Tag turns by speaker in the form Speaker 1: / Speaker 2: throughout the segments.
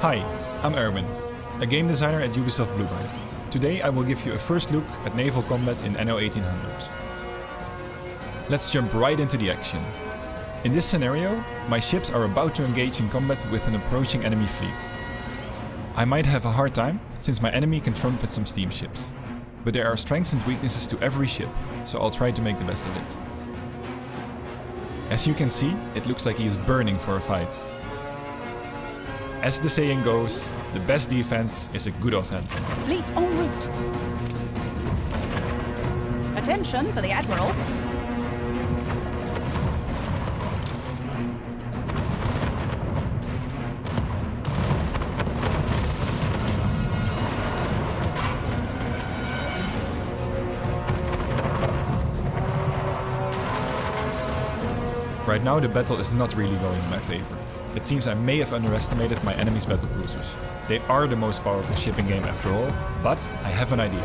Speaker 1: Hi, I'm Erwin, a game designer at Ubisoft Blue Byte. Today I will give you a first look at naval combat in Anno 1800. Let's jump right into the action. In this scenario, my ships are about to engage in combat with an approaching enemy fleet. I might have a hard time, since my enemy can trump with some steamships. But there are strengths and weaknesses to every ship, so I'll try to make the best of it. As you can see, it looks like he is burning for a fight. As the saying goes, the best defense is a good offense.
Speaker 2: Fleet en route. Attention for the Admiral.
Speaker 1: Right now the battle is not really going in my favor. It seems I may have underestimated my enemy's battlecruisers. They are the most powerful ship in game after all, but I have an idea.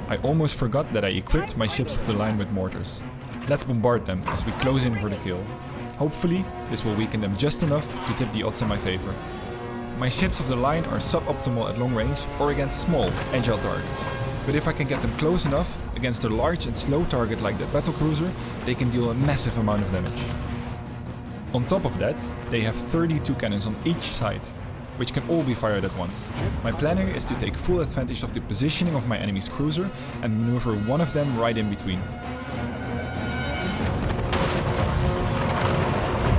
Speaker 1: I almost forgot that I equipped my ships of the line with mortars. Let's bombard them as we close in for the kill. Hopefully, this will weaken them just enough to tip the odds in my favor. My ships of the line are suboptimal at long range or against small, agile targets. But if I can get them close enough, against a large and slow target like that battlecruiser, they can deal a massive amount of damage. On top of that, they have 32 cannons on each side, which can all be fired at once. My plan here is to take full advantage of the positioning of my enemy's cruiser and maneuver one of them right in between.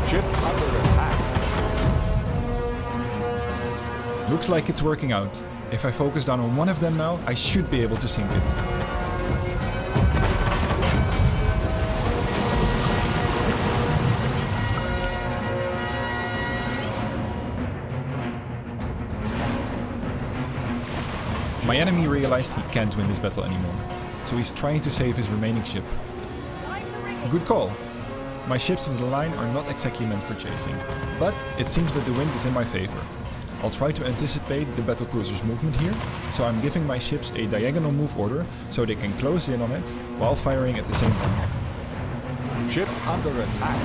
Speaker 3: Ship under attack.
Speaker 1: Looks like it's working out. If I focus down on one of them now, I should be able to sink it. My enemy realized he can't win this battle anymore, so he's trying to save his remaining ship. Good call. My ships of the line are not exactly meant for chasing, but it seems that the wind is in my favor. I'll try to anticipate the battlecruiser's movement here, so I'm giving my ships a diagonal move order so they can close in on it while firing at the same time.
Speaker 3: Ship under attack.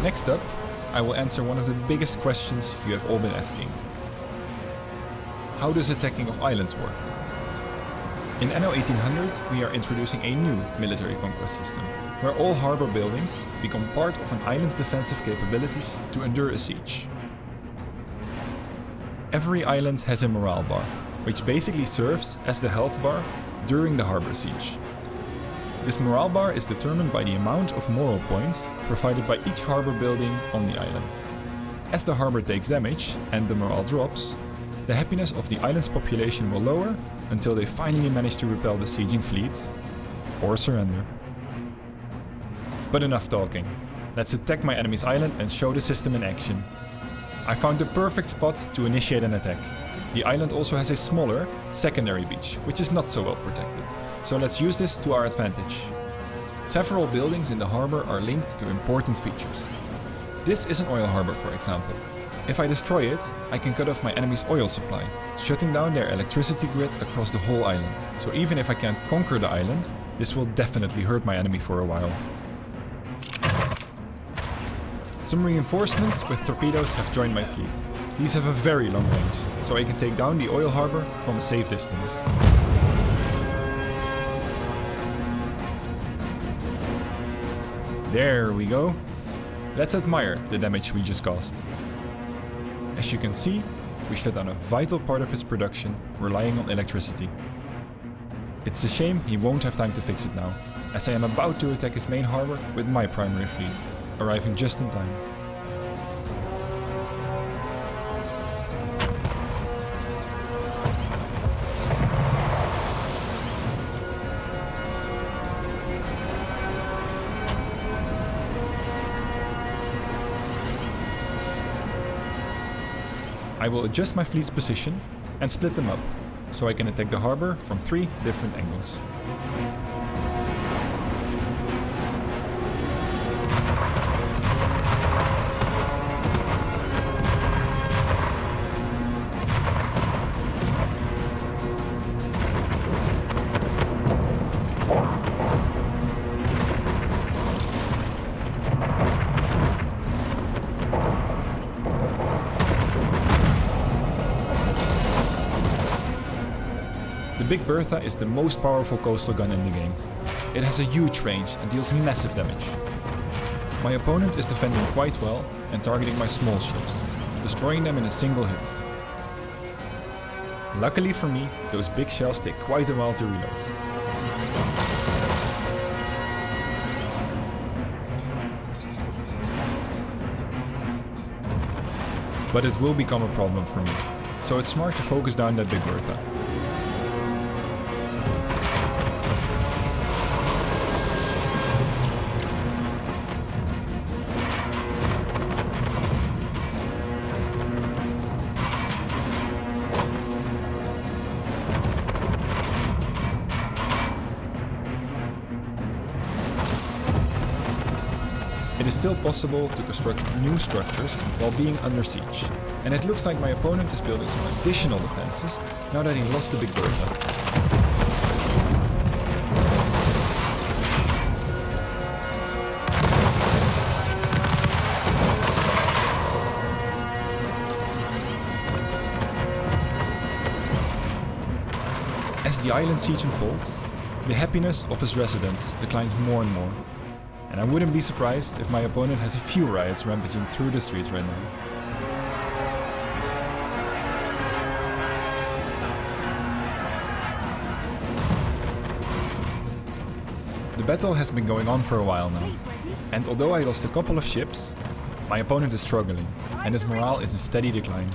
Speaker 1: Next up, I will answer one of the biggest questions you have all been asking. How does attacking of islands work? In Anno 1800, we are introducing a new military conquest system, where all harbor buildings become part of an island's defensive capabilities to endure a siege. Every island has a morale bar, which basically serves as the health bar during the harbor siege. This morale bar is determined by the amount of moral points provided by each harbor building on the island. As the harbor takes damage and the morale drops, the happiness of the island's population will lower until they finally manage to repel the sieging fleet or surrender. But enough talking. Let's attack my enemy's island and show the system in action. I found the perfect spot to initiate an attack. The island also has a smaller, secondary beach, which is not so well protected. So let's use this to our advantage. Several buildings in the harbor are linked to important features. This is an oil harbor, for example. If I destroy it, I can cut off my enemy's oil supply, shutting down their electricity grid across the whole island. So even if I can't conquer the island, this will definitely hurt my enemy for a while. Some reinforcements with torpedoes have joined my fleet. These have a very long range, so I can take down the oil harbor from a safe distance. There we go. Let's admire the damage we just caused. As you can see, we shut down a vital part of his production, relying on electricity. It's a shame he won't have time to fix it now, as I am about to attack his main harbor with my primary fleet, arriving just in time. I will adjust my fleet's position and split them up, so I can attack the harbor from 3 different angles. Big Bertha is the most powerful coastal gun in the game. It has a huge range and deals massive damage. My opponent is defending quite well and targeting my small ships, destroying them in a single hit. Luckily for me, those big shells take quite a while to reload. But it will become a problem for me, so it's smart to focus down that Big Bertha. It is still possible to construct new structures while being under siege, and it looks like my opponent is building some additional defenses now that he lost the Big Bertha. As the island siege unfolds, the happiness of his residents declines more and more. And I wouldn't be surprised if my opponent has a few riots rampaging through the streets right now. The battle has been going on for a while now, and although I lost a couple of ships, my opponent is struggling, and his morale is in steady decline.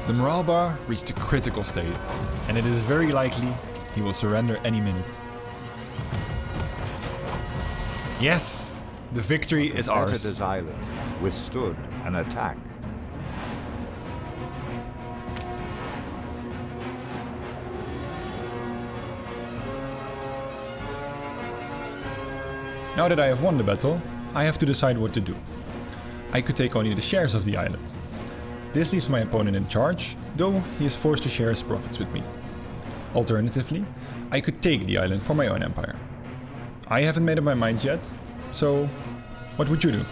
Speaker 1: The morale bar reached a critical state, and it is very likely he will surrender any minute. Yes! The victory is ours.
Speaker 3: Competitor's island withstood an attack.
Speaker 1: Now that I have won the battle, I have to decide what to do. I could take only the shares of the island. This leaves my opponent in charge, though he is forced to share his profits with me. Alternatively, I could take the island for my own empire. I haven't made up my mind yet, so what would you do?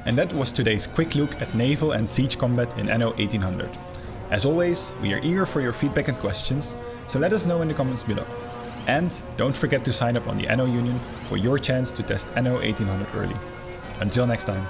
Speaker 1: And that was today's quick look at naval and siege combat in Anno 1800. As always, we are eager for your feedback and questions, so let us know in the comments below. And don't forget to sign up on the Anno Union for your chance to test Anno 1800 early. Until next time.